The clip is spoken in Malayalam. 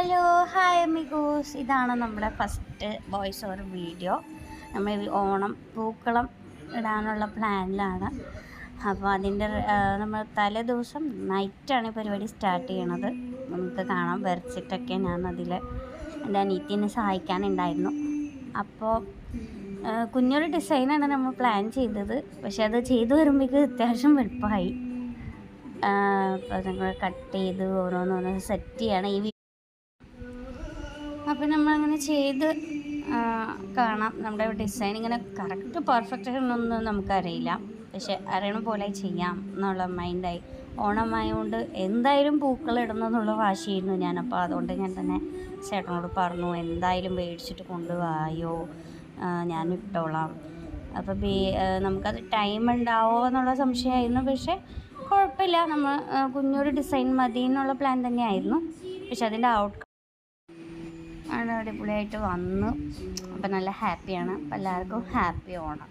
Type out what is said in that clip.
ഹലോ ഹായ് അമിഗോസ്, ഇതാണ് നമ്മുടെ ഫസ്റ്റ് വോയിസ് ഓവർ വീഡിയോ. നമ്മൾ ഓണം പൂക്കളം ഇടാനുള്ള പ്ലാനിലാണ്. അപ്പോൾ അതിൻ്റെ നമ്മൾ തലേ ദിവസം നൈറ്റാണ് പരിപാടി സ്റ്റാർട്ട് ചെയ്യണത്. നമുക്ക് കാണാം, വരച്ചിട്ടൊക്കെ ഞാൻ അതിൽ എൻ്റെ അനിയത്തിനെ സഹായിക്കാനുണ്ടായിരുന്നു. അപ്പോൾ കുഞ്ഞൊരു ഡിസൈനാണ് നമ്മൾ പ്ലാൻ ചെയ്തത്. പക്ഷെ അത് ചെയ്തു വരുമ്പോഴേക്ക് അത്യാവശ്യം എളുപ്പമായി. അപ്പോൾ ഞങ്ങൾ കട്ട് ചെയ്ത് ഓരോന്നോരോ സെറ്റ് ചെയ്യണം. അപ്പോൾ നമ്മളങ്ങനെ ചെയ്ത് കാണാം. നമ്മുടെ ഡിസൈൻ ഇങ്ങനെ കറക്റ്റ് പെർഫെക്റ്റ് ഒന്നും നമുക്കറിയില്ല, പക്ഷെ അറിയണ പോലെ ചെയ്യാം എന്നുള്ള മൈൻഡായി. ഓണമായതുകൊണ്ട് എന്തായാലും പൂക്കൾ ഇടണമെന്നുള്ള വാശിയായിരുന്നു ഞാൻ. അപ്പോൾ അതുകൊണ്ട് ഞാൻ തന്നെ ചേട്ടനോട് പറഞ്ഞു, എന്തായാലും മേടിച്ചിട്ട് കൊണ്ടുപോയോ, ഞാൻ ഇട്ടോളാം. അപ്പോൾ നമുക്കത് ടൈം ഉണ്ടാവുമോ എന്നുള്ള സംശയമായിരുന്നു. പക്ഷേ കുഴപ്പമില്ല, നമ്മൾ കുഞ്ഞൊരു ഡിസൈൻ മതി എന്നുള്ള പ്ലാൻ തന്നെയായിരുന്നു. പക്ഷെ അതിൻ്റെ ഔട്ട്കം അടിപൊളിയായിട്ട് വന്നു. അപ്പം നല്ല ഹാപ്പിയാണ്. അപ്പം എല്ലാവർക്കും ഹാപ്പി ഓണം.